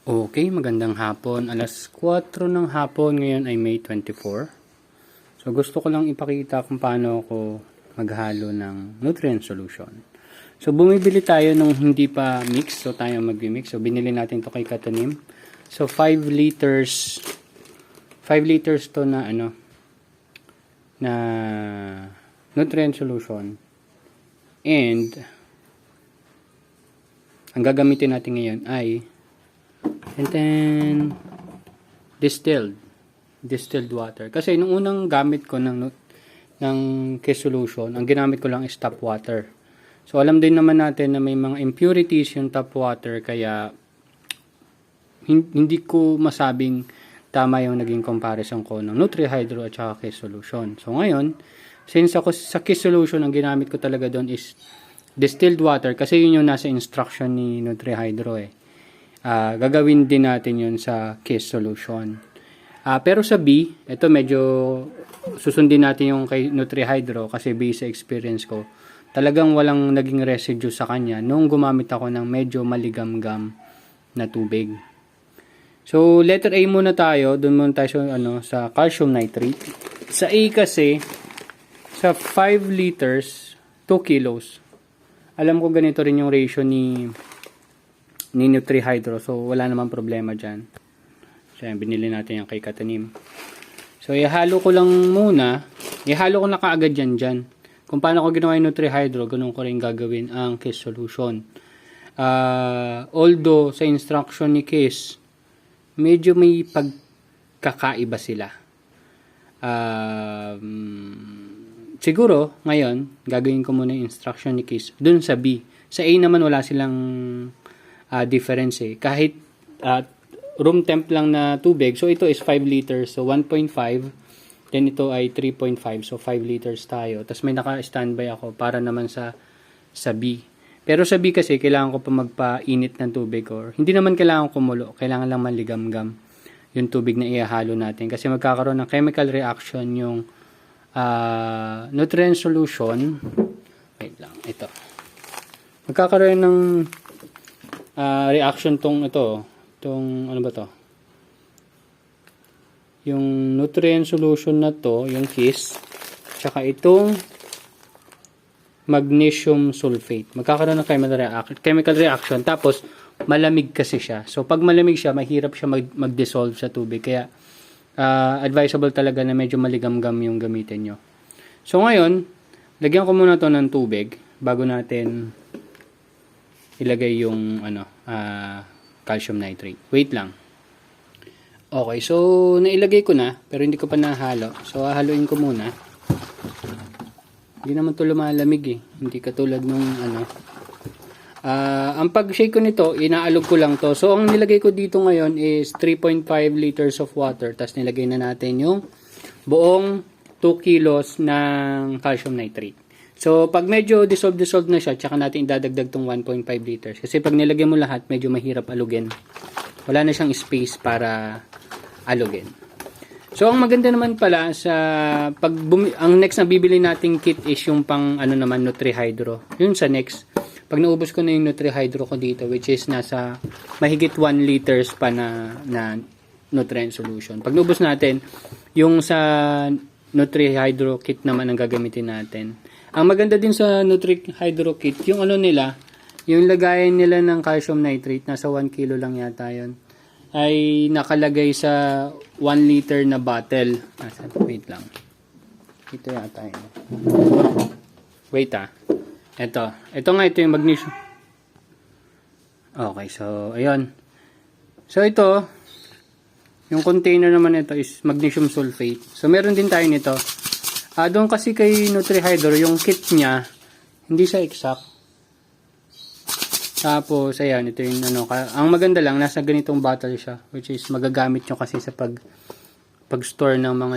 Okay, magandang hapon. Alas 4 ng hapon, ngayon ay May 24. So gusto ko lang ipakita kung paano ako maghalo ng nutrient solution. So bumibili tayo nung hindi pa mix, so tayo mag-mix. So binili natin to kay Katanim. So 5 liters to na na nutrient solution. And ang gagamitin natin ngayon ay and then distilled water. Kasi nung unang gamit ko ng Kiss solution, ang ginamit ko lang is tap water. So alam din naman natin na may mga impurities yung tap water, kaya hindi ko masabing tama yung naging comparison ko ng NutriHydro at saka Kiss solution. So ngayon, since ako sa Kiss solution, ang ginamit ko talaga doon is distilled water, kasi yun yung nasa instruction ni NutriHydro eh. Gagawin din natin yun sa Kiss solution. Pero sa B, ito medyo susundin natin yung kay NutriHydro kasi based sa experience ko, talagang walang naging residue sa kanya nung gumamit ako ng medyo maligamgam na tubig. So letter A muna tayo, dun muna tayo sa calcium nitrate. Sa A kasi, sa 5 liters, 2 kilos. Alam ko ganito rin yung ratio ni NutriHydro, so wala namang problema dyan. So yan, binili natin yung kay Katanim. So ihalo ko lang muna, ihalo ko na kaagad dyan. Kung paano ko ginawa yung NutriHydro, ganun ko rin gagawin ang Kiss solution. Although sa instruction ni Kiss, medyo may pagkakaiba sila. Siguro ngayon gagawin ko muna yung instruction ni Kiss dun sa B. Sa A naman wala silang difference eh. Kahit room temp lang na tubig, so ito is 5 liters, so 1.5, then ito ay 3.5, so 5 liters tayo. Tapos may naka-standby ako para naman sa B. Pero sa B kasi kailangan ko pa magpainit ng tubig, or hindi naman kailangan kumulo, kailangan lang maligamgam yung tubig na ihalo natin kasi magkakaroon ng chemical reaction yung nutrient solution. Wait lang, ito. Magkakaroon ng reaction tong ano ba to? Yung nutrient solution na to, yung Kiss, tsaka itong magnesium sulfate. Magkakaroon ng chemical reaction, tapos malamig kasi siya. So pag malamig siya, mahirap siya mag-dissolve sa tubig. Kaya advisable talaga na medyo maligamgam yung gamitin nyo. So ngayon, lagyan ko muna to ng tubig bago natin ilagay yung calcium nitrate. Wait lang. Okay, so nailagay ko na pero hindi ko pa nahalo. So hahaluin ko muna. Hindi naman to lumalamig eh. Hindi katulad nung ang pag-shake ko nito, inaalog ko lang to. So ang nilagay ko dito ngayon is 3.5 liters of water. Tapos nilagay na natin yung buong 2 kilos ng calcium nitrate. So, pag medyo dissolve na siya, tsaka natin idadagdag tong 1.5 liters. Kasi pag nilagyan mo lahat, medyo mahirap alugin. Wala na siyang space para alugin. So, ang maganda naman pala sa ang next na bibili nating kit is yung pang NutriHydro. Yun sa next. Pag naubos ko na yung NutriHydro ko dito, which is nasa mahigit 1 liters pa na nutrient solution. Pag naubos natin, yung sa NutriHydro kit naman ang gagamitin natin. Ang maganda din sa NutriHydro kit, yung yung lagayan nila ng calcium nitrate, nasa 1 kilo lang yata yun, ay nakalagay sa 1 liter na bottle. Wait lang. Ito yata yun. Wait Ito yung magnesium. Okay, so, ayun. So, ito, yung container naman ito is magnesium sulfate. So, meron din tayo nito. Doon kasi kay NutriHydro, yung kit niya, hindi siya exact. Tapos, ayan, ito yung ang maganda lang, nasa ganitong bottle siya, which is magagamit nyo kasi sa pag-store ng mga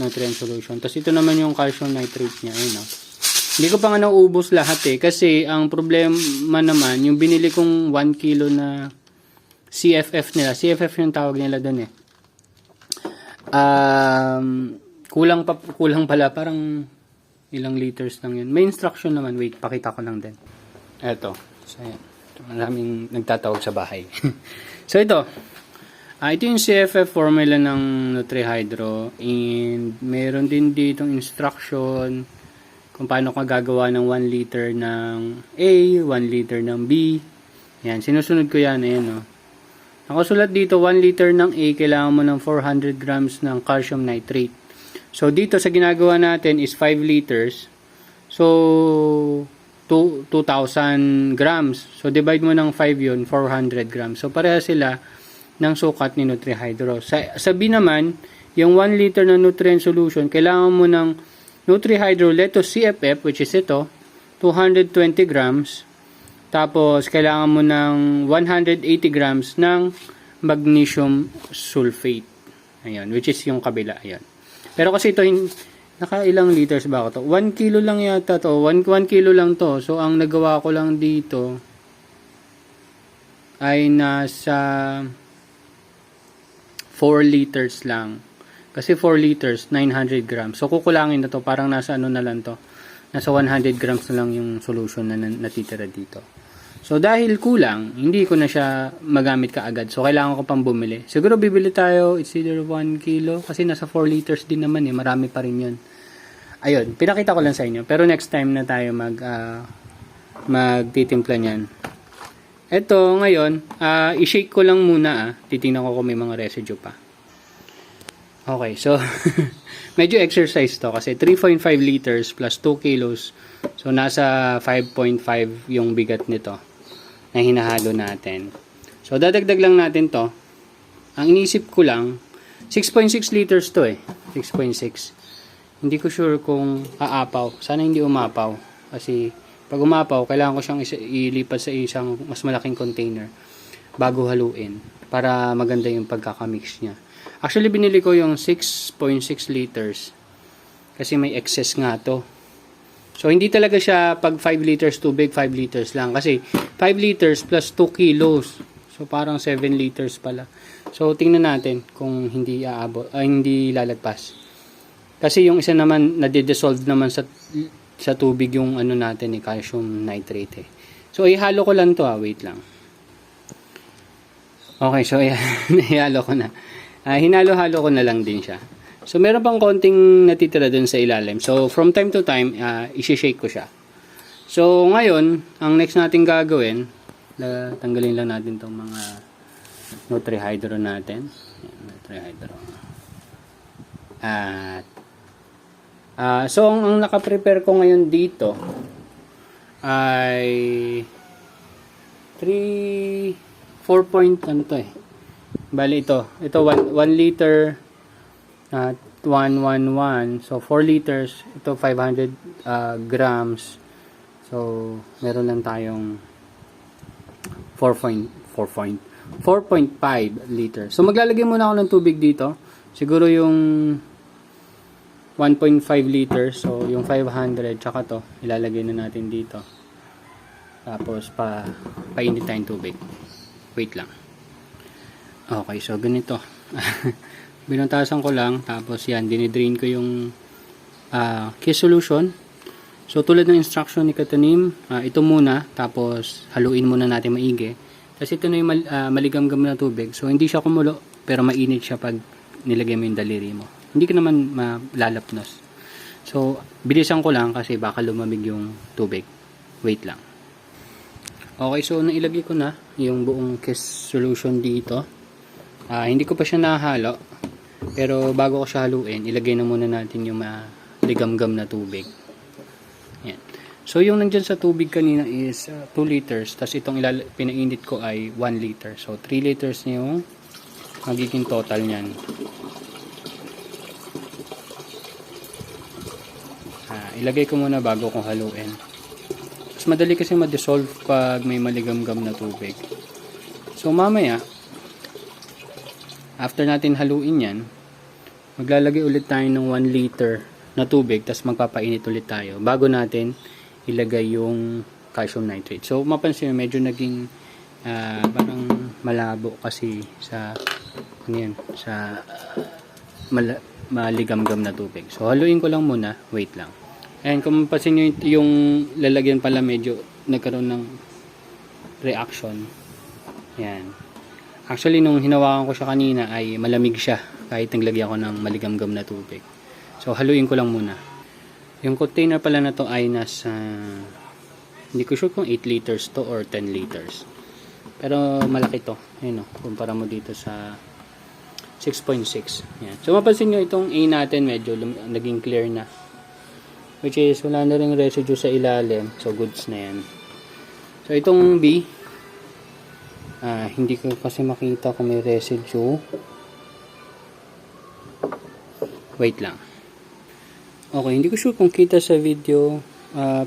nutrient solution. Tapos, ito naman yung calcium nitrate niya, ayun. Hindi ko pa nga naubos lahat eh, kasi ang problema naman, yung binili kong 1 kilo na CFF nila, CFF yung tawag nila doon eh. Kulang pala, parang ilang liters lang yun. May instruction naman, wait, pakita ko lang din. Eto, so ayan. Maraming nagtatawag sa bahay. So ito. Ito yung CFF formula ng NutriHydro. And meron din ditong instruction kung paano ka gagawa ng 1 liter ng A, 1 liter ng B. Yan, sinusunod ko yan. Ayan, no? Nakasulat dito, 1 liter ng A, kailangan mo ng 400 grams ng calcium nitrate. So, dito sa ginagawa natin is 5 liters. So, 2,000 grams. So, divide mo ng 5 yun, 400 grams. So, pareha sila ng sukat ni NutriHydro. Sa B naman, yung 1 liter na nutrient solution, kailangan mo ng NutriHydro Lettuce CFF, which is ito, 220 grams. Tapos, kailangan mo ng 180 grams ng magnesium sulfate. Ayan, which is yung kabila. Ayan. Pero kasi ito, nakailang liters ba ako to? 1 kilo lang yata to. 1 kilo lang to. So, ang nagawa ko lang dito ay nasa 4 liters lang. Kasi 4 liters, 900 grams. So, kukulangin na to. Parang nasa ano na lang to. Nasa 100 grams na lang yung solution na natitira dito. So, dahil kulang, hindi ko na siya magamit kaagad. So, kailangan ko pang bumili. Siguro bibili tayo, it's either 1 kilo. Kasi nasa 4 liters din naman eh. Marami pa rin yun. Ayun, pinakita ko lang sa inyo. Pero next time na tayo magtitimpla niyan. Ito, ngayon, i-shake ko lang muna. Titingnan ko kung may mga residue pa. Okay, so, medyo exercise to. Kasi 3.5 liters plus 2 kilos. So, nasa 5.5 yung bigat nito na hinahalo natin. So, dadagdag lang natin to. Ang inisip ko lang, 6.6 liters to eh. 6.6. Hindi ko sure kung aapaw. Sana hindi umapaw. Kasi, pag umapaw, kailangan ko siyang ilipat sa isang mas malaking container bago haluin para maganda yung pagkakamix niya. Actually, binili ko yung 6.6 liters kasi may excess nga to. So, hindi talaga siya pag 5 liters tubig, 5 liters lang. Kasi, 5 liters plus 2 kilos. So, parang 7 liters pala. So, tingnan natin kung hindi hindi lalagpas. Kasi yung isa naman, nade-dissolve naman sa tubig yung ano natin, calcium nitrate. So, ihalo ko lang to. Wait lang. Okay, so, ihalo ko na. Hinalo-halo ko na lang din siya. So, meron pang konting natitira dun sa ilalim. So, from time to time, isi-shake ko siya. So, ngayon, ang next natin gagawin, tanggalin lang natin tong mga NutriHydro natin. NutriHydro. At, so, ang nakaprepare ko ngayon dito ay 4 point, ano to eh. Bali ito 1 liter 111. So, 4 liters. Ito, 500 grams. So, meron lang tayong 4.5 liters. So, maglalagay muna ako ng tubig dito. Siguro yung 1.5 liters. So, yung 500. Tsaka to, ilalagay na natin dito. Tapos, painit tayong tubig. Wait lang. Okay, so, ganito. Binuntasan ko lang, tapos yan, dinidrain ko yung Kiss solution. So, tulad ng instruction ni Katanim, ito muna, tapos haluin muna natin maigi. Tapos ito na yung maligamgam na tubig. So, hindi siya kumulo, pero mainit siya pag nilagay mo yung daliri mo. Hindi ka naman malalapnos. So, bilisan ko lang kasi baka lumamig yung tubig. Wait lang. Okay, so nailagay ko na yung buong Kiss solution dito. Hindi ko pa siya nahalo. Pero bago ko siya haluin, ilagay na muna natin yung maligamgam na tubig. Yan. So, yung nandyan sa tubig kanina is 2 liters. Tapos itong pinainit ko ay 1 liter. So, 3 liters na yung magiging total niyan. Ilagay ko muna bago kong haluin. Mas madali kasi ma-dissolve pag may maligamgam na tubig. So, mamaya, after natin haluin yan, maglalagay ulit tayo ng 1 liter na tubig, tapos magpapainit ulit tayo bago natin ilagay yung calcium nitrate. So, mapansin medyo naging parang malabo kasi sa maligamgam na tubig. So, haluin ko lang muna. Wait lang. And kung mapansin nyo yung lalagyan pala medyo nagkaroon ng reaction. Yan. Actually, nung hinawakan ko siya kanina ay malamig siya kahit naglagyan ko ng maligamgam na tubig. So, haluin ko lang muna. Yung container pala na to ay nasa, hindi ko sure kung 8 liters to or 10 liters. Pero malaki to. Ayun o, kumpara mo dito sa 6.6. Yan. So, mapansin nyo itong A natin medyo naging clear na. Which is, wala na rin residue sa ilalim. So, goods na yan. So, itong B, hindi ko kasi makita kung may residue. Wait lang. Okay, hindi ko sure kung kita sa video.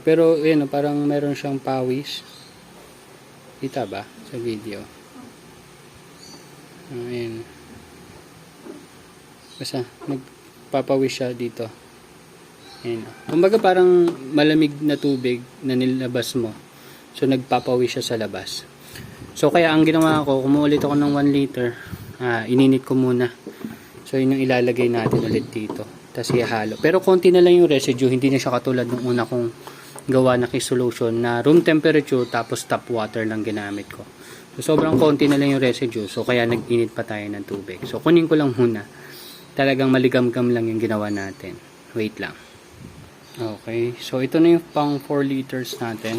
Pero, yun, parang meron siyang pawis. Kita ba sa video? Ayan. Basta, nagpapawis siya dito. Ayan. Kumbaga parang malamig na tubig na nilabas mo. So, nagpapawis siya sa labas. So, kaya ang ginawa ko, kumuulit ako ng 1 liter. Ininit ko muna. So, yun yung ilalagay natin ulit dito. Tapos ihalo. Pero konti na lang yung residue. Hindi na siya katulad ng una kong gawa na kiss solution na room temperature tapos tap water lang ginamit ko. So, sobrang konti na lang yung residue. So, kaya nag-init pa tayo ng tubig. So, kunin ko lang muna. Talagang maligam-gam lang yung ginawa natin. Wait lang. Okay. So, ito na yung pang 4 liters natin.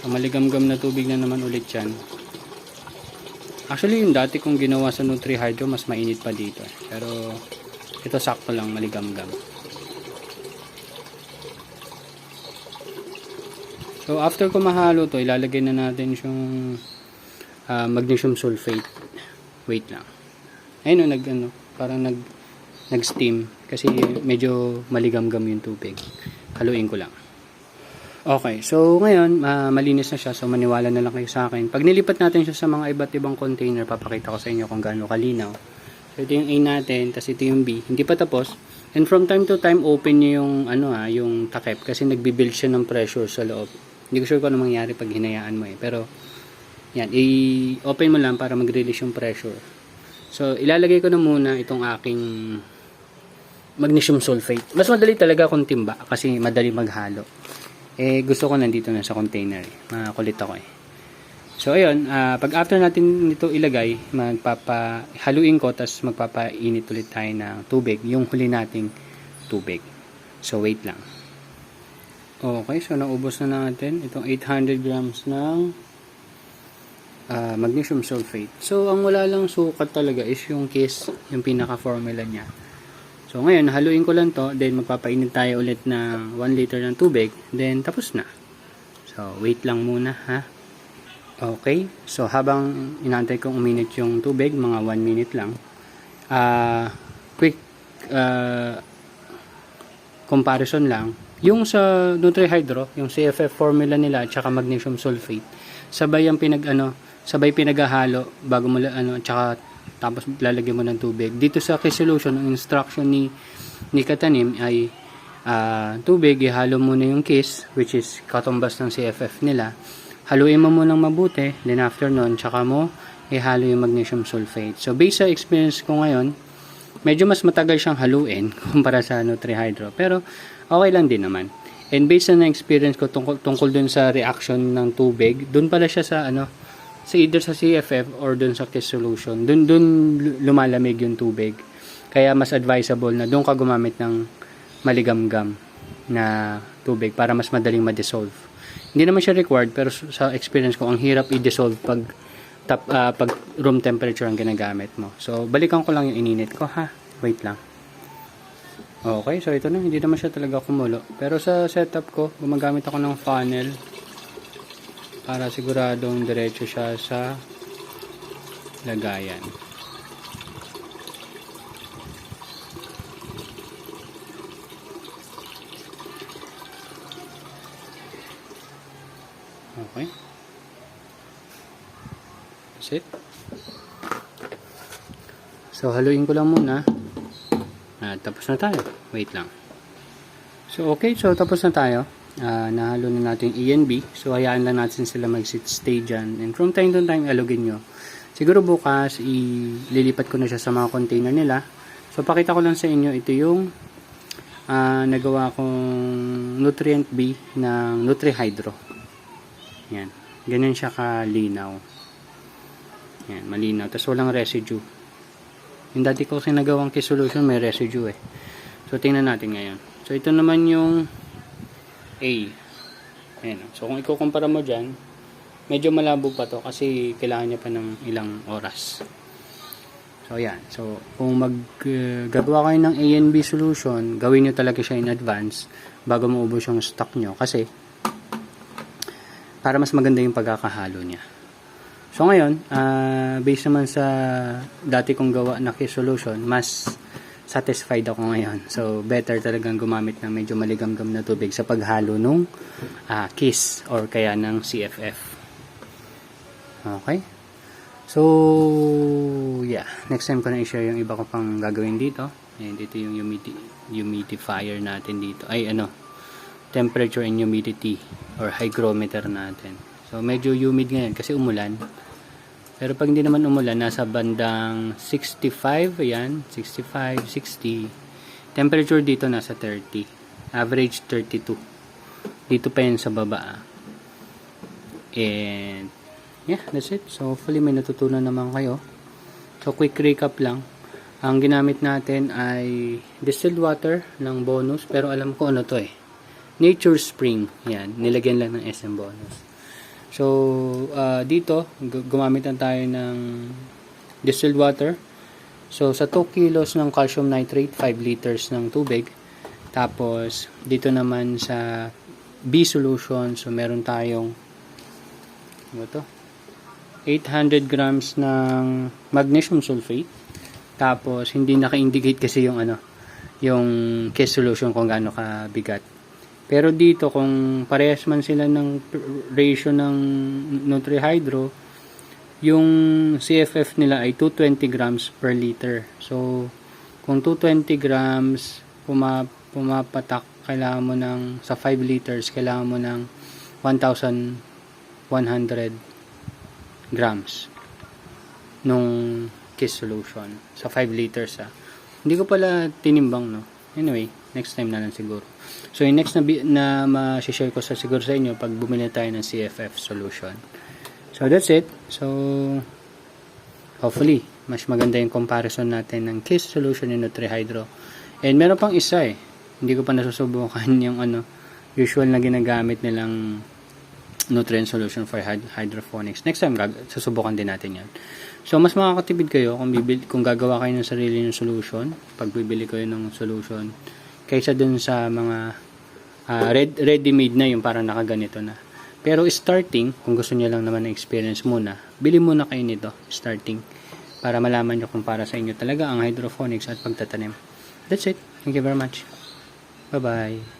So, maligam-gam na tubig na naman ulit yan. Actually, yung dati kong ginawa sa Nutri-Hydro, mas mainit pa dito. Pero, ito sakto lang, maligam-gam. So, after ko mahalo to, ilalagay na natin yung magnesium sulfate. Wait lang. Ayun, parang nag-steam. Kasi medyo maligam-gam yung tubig. Haluin ko lang. Okay, so ngayon, malinis na siya. So, maniwala na lang kayo sa akin. Pag nilipat natin siya sa mga iba't ibang container, papakita ko sa inyo kung gaano kalinaw. So, ito yung A natin, tapos ito yung B. Hindi pa tapos. And from time to time, open nyo yung, yung takip. Kasi nagbibuild siya ng pressure sa loob. Hindi ko sure kung ano mangyari pag hinayaan mo eh. Pero, yan, i-open mo lang para mag-release yung pressure. So, ilalagay ko na muna itong aking magnesium sulfate. Mas madali talaga kung timba kasi madali maghalo. Gusto ko nandito na sa container. Makulit ako eh. So, ayun. Pag after natin ito ilagay, haluin ko, tapos magpapainit ulit tayo ng tubig. Yung huli nating tubig. So, wait lang. Okay. So, naubos na natin itong 800 grams ng magnesium sulfate. So, ang wala lang sukat talaga is yung Kiss, yung pinaka-formula niya. So, ngayon, haluin ko lang to. Then, magpapainit tayo ulit ng 1 liter ng tubig. Then, tapos na. So, wait lang muna, ha? Okay. So, habang inaantay kong uminit yung tubig, mga 1 minute lang, quick comparison lang. Yung sa Nutri-Hydro, yung CFF formula nila, at saka magnesium sulfate, sabay pinaghahalo bago mo, tsaka tapos lalagyan mo ng tubig. Dito sa Kiss Solution, ang instruction ni Katanim ay tubig, ihalo mo na yung Kiss, which is katumbas ng CFF nila. Haluin mo munang mabuti, then after nun, tsaka mo ihalo yung magnesium sulfate. So, based sa experience ko ngayon, medyo mas matagal siyang haluin kumpara sa Nutri-Hydro. Pero, okay lang din naman. And based na experience ko tungkol dun sa reaction ng tubig, dun pala siya sa either sa CFF or dun sa Kiss Solution. Dun lumalamig yung tubig. Kaya mas advisable na dun ka gumamit ng maligamgam na tubig para mas madaling ma-dissolve. Hindi naman siya required, pero sa experience ko, ang hirap i-dissolve pag room temperature ang ginagamit mo. So, balikan ko lang yung ininit ko, ha? Wait lang. Okay, so ito na. Hindi naman siya talaga kumulo. Pero sa setup ko, gumagamit ako ng funnel para siguradong diretso siya sa lagayan. Okay. That's it. So, haluin ko lang muna. Tapos na tayo. Wait lang. So, okay. So, tapos na tayo. Nahalo na natin A and B. So, hayaan lang natin sila mag-stay dyan. And from time to time, alugin nyo. Siguro bukas, ililipat ko na siya sa mga container nila. So, pakita ko lang sa inyo. Ito yung nagawa kong nutrient B ng Nutri-Hydro. Yan. Ganyan siya kalinaw. Yan, malinaw. Tapos walang residue. Yung dati ko sinagawang Kiss solution, may residue eh. So, tingnan natin ngayon. So, ito naman yung A. Ayan. So, kung ikukumpara mo dyan, medyo malabo pa to kasi kailangan niya pa ng ilang oras. So, ayan. So, kung gagawa kayo ng A and B solution, gawin nyo talaga siya in advance bago maubos yung stock nyo. Kasi, para mas maganda yung pagkakahalo niya. So, ngayon, based naman sa dati kong gawa na Kiss solution, mas satisfied ako ngayon. So, better talagang gumamit ng medyo maligamgam na tubig sa paghalo nung Kiss or kaya ng CFF. Okay? So, yeah. Next time ko na i-share yung iba ko pang gagawin dito. And dito yung humidifier natin dito. Ay, temperature and humidity or hygrometer natin. So, medyo humid ngayon kasi umulan. Pero pag hindi naman umulan, nasa bandang 65, ayan, 65, 60. Temperature dito nasa 30. Average 32. Dito pa yan sa baba. And, yeah, that's it. So, hopefully may natutunan naman kayo. So, quick recap lang. Ang ginamit natin ay distilled water ng Bonus. Pero alam ko ano to eh. Nature Spring. Yan, nilagyan lang ng SM Bonus. So, dito, gumamit na tayo ng distilled water. So, sa 2 kilos ng calcium nitrate, 5 liters ng tubig. Tapos, dito naman sa B solution, so meron tayong 800 grams ng magnesium sulfate. Tapos, hindi naka-indicate kasi yung Kiss solution kung gaano kabigat. Pero dito, kung parehas man sila ng ratio ng NutriHydro, yung CFF nila ay 220 grams per liter. So, kung 220 grams pumapatak, kailangan mo sa 5 liters, kailangan mo ng 1,100 grams nung Kiss solution sa 5 liters. Hindi ko pala tinimbang, no? Anyway, next time na lang siguro. So, yung next na ma-share ko siguro sa inyo pag bumili tayo ng CFF solution. So, that's it. So, hopefully, mas maganda yung comparison natin ng Kiss solution and NutriHydro. And meron pang isa eh. Hindi ko pa nasusubukan yung usual na ginagamit nilang nutrient solution for hydroponics. Next time, susubukan din natin yan. So, mas makakatipid kayo kung gagawa kayo ng sarili ng solution, pag bibili kayo ng solution, kaysa dun sa mga ready-made na yung parang nakaganito na. Pero starting, kung gusto niyo lang naman ng experience muna, bili muna kayo nito, starting, para malaman nyo kung para sa inyo talaga ang hydroponics at pagtatanim. That's it. Thank you very much. Bye-bye.